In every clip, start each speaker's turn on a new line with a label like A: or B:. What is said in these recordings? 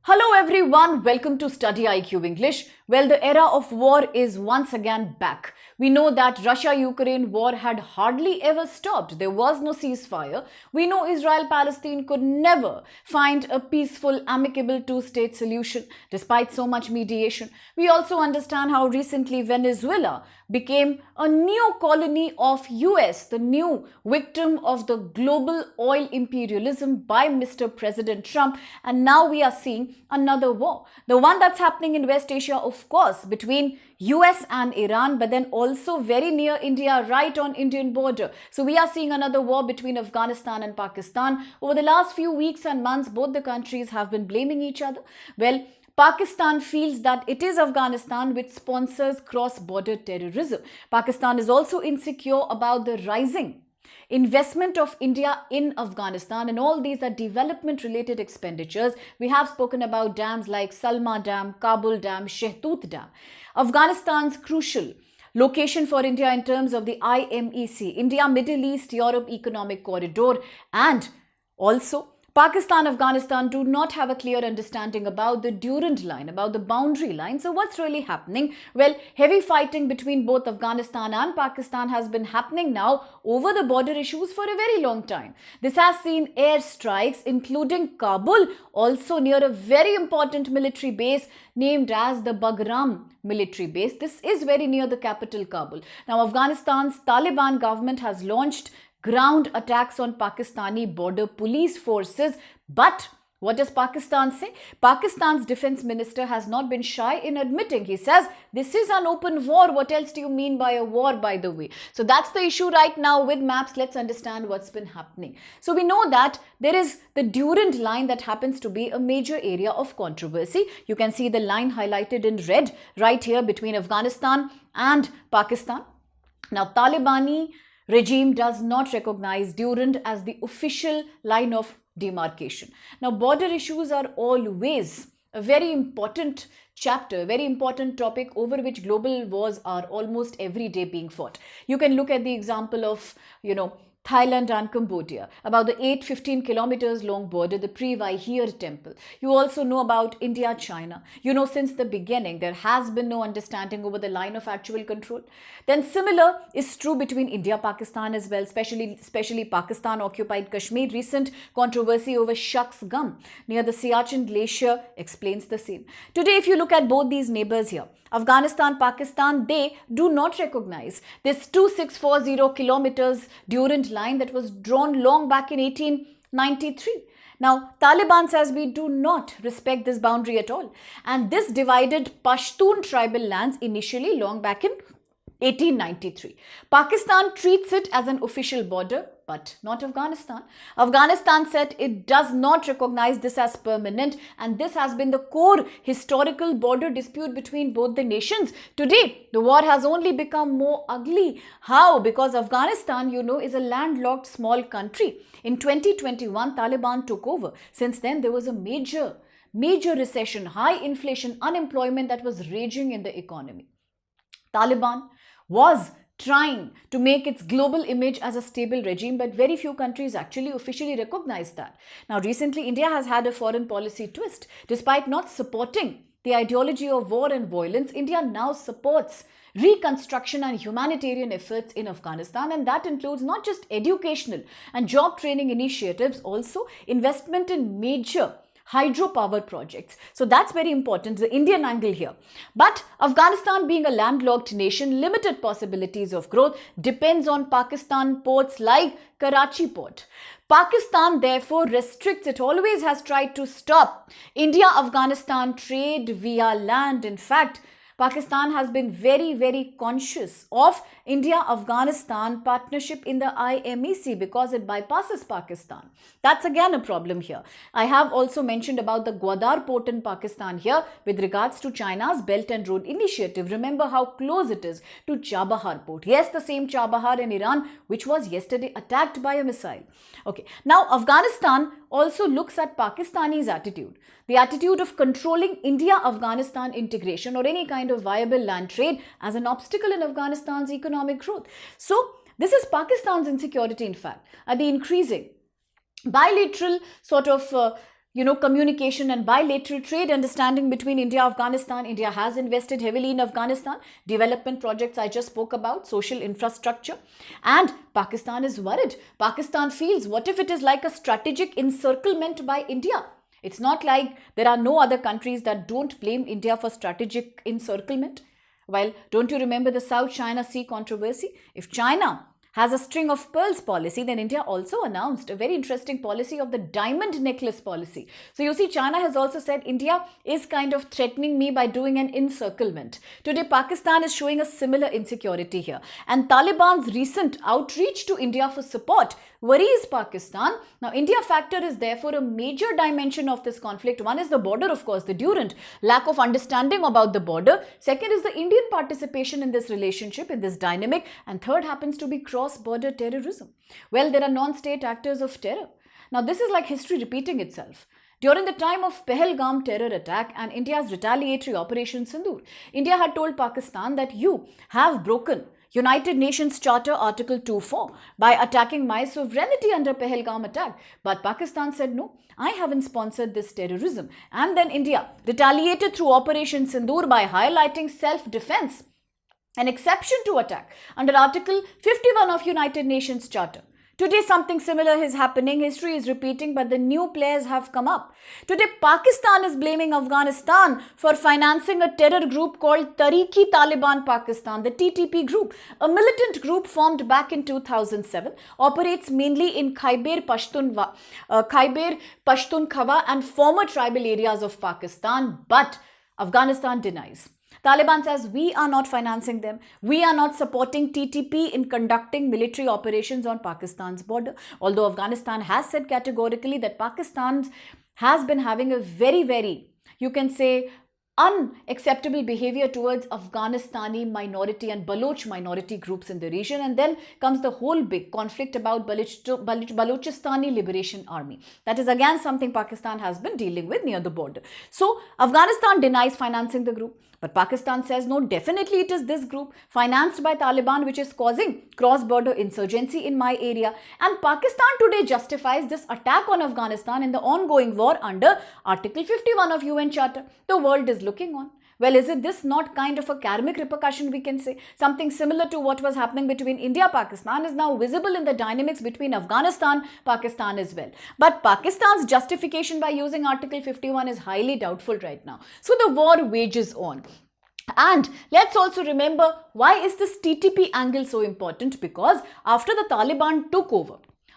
A: Hello everyone, welcome to StudyIQ English. Well, the era of war is once again back. We know that Russia-Ukraine war had hardly ever stopped. There was no ceasefire. We know Israel-Palestine could never find a peaceful, amicable two-state solution despite so much mediation. We also understand how recently Venezuela became a new colony of US, the new victim of the global oil imperialism by Mr. President Trump. And now we are seeing another war. The one that's happening in West Asia, of course, between US and Iran, but then also very near India, right on Indian border. So we are seeing another war between Afghanistan and Pakistan. Over the last few weeks and months, both the countries have been blaming each other. Well, Pakistan feels that it is Afghanistan which sponsors cross-border terrorism. Pakistan is also insecure about the rising investment of India in Afghanistan, and all these are development related expenditures. We have spoken about dams like Salma Dam, Kabul Dam, Shehtoot Dam. Afghanistan's crucial location for India in terms of the IMEC, India Middle East Europe Economic Corridor, and also Pakistan, Afghanistan do not have a clear understanding about the Durand Line, about the boundary line. So what's really happening? Well, heavy fighting between both Afghanistan and Pakistan has been happening now over the border issues for a very long time. This has seen air strikes, including Kabul, also near a very important military base named as the Bagram military base. This is very near the capital, Kabul. Now, Afghanistan's Taliban government has launched ground attacks on Pakistani border police forces. But what does Pakistan say? Pakistan's defense minister has not been shy in admitting. He says, this is an open war. What else do you mean by a war, by the way? So that's the issue right now with maps. Let's understand what's been happening. So we know that there is the Durand Line that happens to be a major area of controversy. You can see the line highlighted in red right here between Afghanistan and Pakistan. Now, Talibani regime does not recognize Durand as the official line of demarcation. Now, border issues are always a very important chapter, a very important topic over which global wars are almost every day being fought. You can look at the example of, Thailand and Cambodia, about the 815 kilometers long border, the Pre-Vihir temple. You also know about India-China. Since the beginning, there has been no understanding over the line of actual control. Then similar is true between India-Pakistan as well, especially Pakistan-occupied Kashmir. Recent controversy over Shakhs Gum near the Siachen Glacier explains the same. Today, if you look at both these neighbors here, Afghanistan, Pakistan, they do not recognize this 2640 kilometers Durand Line that was drawn long back in 1893. Now, Taliban says we do not respect this boundary at all. And this divided Pashtun tribal lands initially long back in 1893. Pakistan treats it as an official border, but not Afghanistan. Afghanistan said it does not recognize this as permanent, and this has been the core historical border dispute between both the nations. Today, the war has only become more ugly. How? Because Afghanistan, is a landlocked small country. In 2021, Taliban took over. Since then, there was a major recession, high inflation, unemployment that was raging in the economy. Taliban was trying to make its global image as a stable regime, but very few countries actually officially recognize that. Now, recently, India has had a foreign policy twist. Despite not supporting the ideology of war and violence, India now supports reconstruction and humanitarian efforts in Afghanistan, and that includes not just educational and job training initiatives, also investment in major hydropower projects. So that's very important, the Indian angle here. But Afghanistan being a landlocked nation, limited possibilities of growth, depends on Pakistan ports like Karachi port. Pakistan therefore restricts, it always has tried to stop India-Afghanistan trade via land. In fact, Pakistan has been very conscious of India-Afghanistan partnership in the IMEC because it bypasses Pakistan. That's again a problem here. I have also mentioned about the Gwadar port in Pakistan here with regards to China's Belt and Road Initiative. Remember how close it is to Chabahar port. Yes, the same Chabahar in Iran, which was yesterday attacked by a missile. Okay, now Afghanistan also looks at Pakistani's attitude. The attitude of controlling India-Afghanistan integration or any kind of viable land trade as an obstacle in Afghanistan's economic growth. So, this is Pakistan's insecurity, in fact, at the increasing bilateral sort of communication and bilateral trade understanding between India and Afghanistan. India has invested heavily in Afghanistan. Development projects I just spoke about, social infrastructure. And Pakistan is worried. Pakistan feels, what if it is like a strategic encirclement by India? It's not like there are no other countries that don't blame India for strategic encirclement. Well, don't you remember the South China Sea controversy? If China has a string of pearls policy, then India also announced a very interesting policy of the diamond necklace policy. So you see, China has also said India is kind of threatening me by doing an encirclement. Today, Pakistan is showing a similar insecurity here. And Taliban's recent outreach to India for support worries Pakistan. Now, India factor is therefore a major dimension of this conflict. One is the border, of course, the Durand, lack of understanding about the border. Second is the Indian participation in this relationship, in this dynamic. And third happens to be cross-border terrorism. Well, there are non-state actors of terror. Now, this is like history repeating itself. During the time of Pahalgam terror attack and India's retaliatory Operation Sindoor, India had told Pakistan that you have broken United Nations Charter Article 2.4 by attacking my sovereignty under Pahalgam attack. But Pakistan said, no, I haven't sponsored this terrorism. And then India retaliated through Operation Sindoor by highlighting self-defense, an exception to attack under Article 51 of United Nations Charter. Today, something similar is happening. History is repeating, but the new players have come up. Today, Pakistan is blaming Afghanistan for financing a terror group called Taliban Pakistan, the TTP group. A militant group formed back in 2007, operates mainly in Khyber Pakhtunkhwa and former tribal areas of Pakistan, but Afghanistan denies. Taliban says, we are not financing them. We are not supporting TTP in conducting military operations on Pakistan's border. Although Afghanistan has said categorically that Pakistan has been having a very, you can say, unacceptable behavior towards Afghanistani minority and Baloch minority groups in the region. And then comes the whole big conflict about Balochistan Liberation Army. That is again something Pakistan has been dealing with near the border. So Afghanistan denies financing the group. But Pakistan says, no, definitely it is this group financed by Taliban which is causing cross-border insurgency in my area. And Pakistan today justifies this attack on Afghanistan in the ongoing war under Article 51 of UN Charter. The world is looking on. Well, is it this not kind of a karmic repercussion, we can say? Something similar to what was happening between India and Pakistan is now visible in the dynamics between Afghanistan and Pakistan as well. But Pakistan's justification by using Article 51 is highly doubtful right now. So the war wages on. And let's also remember, why is this TTP angle so important? Because after the Taliban took over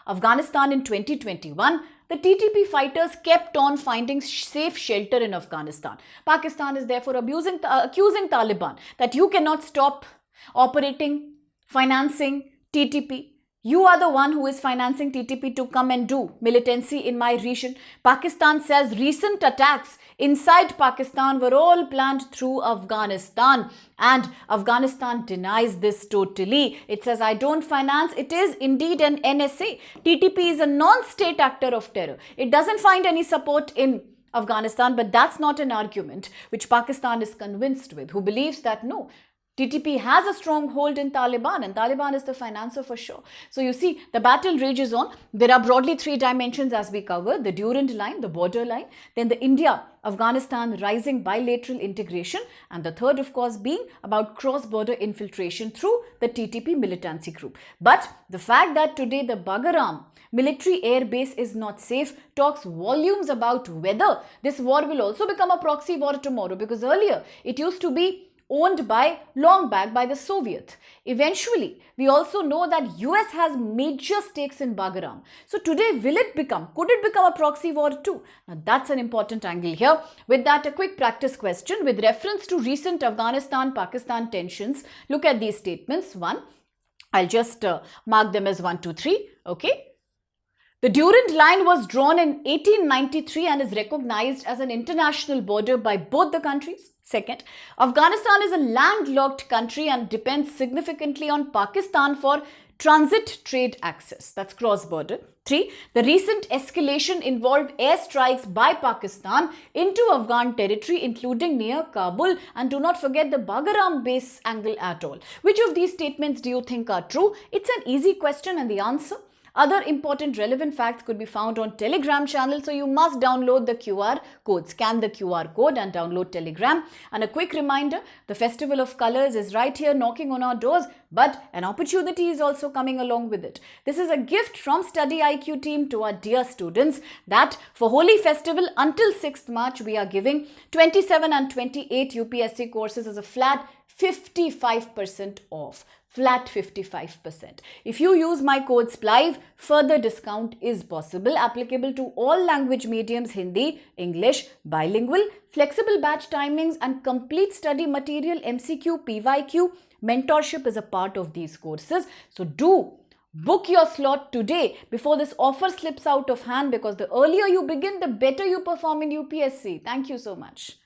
A: Afghanistan in 2021, the TTP fighters kept on finding safe shelter in Afghanistan. Pakistan is therefore accusing Taliban that you cannot stop operating, financing TTP. You are the one who is financing TTP to come and do militancy in my region. Pakistan says recent attacks inside Pakistan were all planned through Afghanistan. And Afghanistan denies this totally. It says, I don't finance. It is indeed an NSA. TTP is a non-state actor of terror. It doesn't find any support in Afghanistan, but that's not an argument which Pakistan is convinced with, who believes that no, TTP has a strong hold in Taliban and Taliban is the financer for sure. So you see, the battle rages on. There are broadly three dimensions as we covered: the Durand Line, the border line, then the India-Afghanistan rising bilateral integration, and the third, of course, being about cross-border infiltration through the TTP militancy group. But the fact that today the Bagaram military air base is not safe talks volumes about whether this war will also become a proxy war tomorrow, because earlier it used to be owned by long back by the Soviet. Eventually, we also know that US has major stakes in Bagaram. So today, could it become a proxy war too? Now that's an important angle here. With that, a quick practice question with reference to recent Afghanistan-Pakistan tensions. Look at these statements. One, I'll just mark them as 1, 2, 3. Okay. The Durand Line was drawn in 1893 and is recognized as an international border by both the countries. Second, Afghanistan is a landlocked country and depends significantly on Pakistan for transit trade access. That's cross-border. 3. The recent escalation involved airstrikes by Pakistan into Afghan territory, including near Kabul. And do not forget the Bagaram base angle at all. Which of these statements do you think are true? It's an easy question, and the answer, Other important relevant facts could be found on Telegram channel, so you must download the QR code. Scan the QR code and download Telegram. And a quick reminder, the Festival of Colors is right here knocking on our doors, but an opportunity is also coming along with it. This is a gift from StudyIQ team to our dear students that for Holi Festival until 6th March, we are giving 27 and 28 UPSC courses as a flat 55% off. Flat 55%. If you use my code SPLIVE, further discount is possible, applicable to all language mediums, Hindi, English, bilingual, flexible batch timings and complete study material, MCQ, PYQ, mentorship is a part of these courses. So do book your slot today before this offer slips out of hand, because the earlier you begin, the better you perform in UPSC. Thank you so much.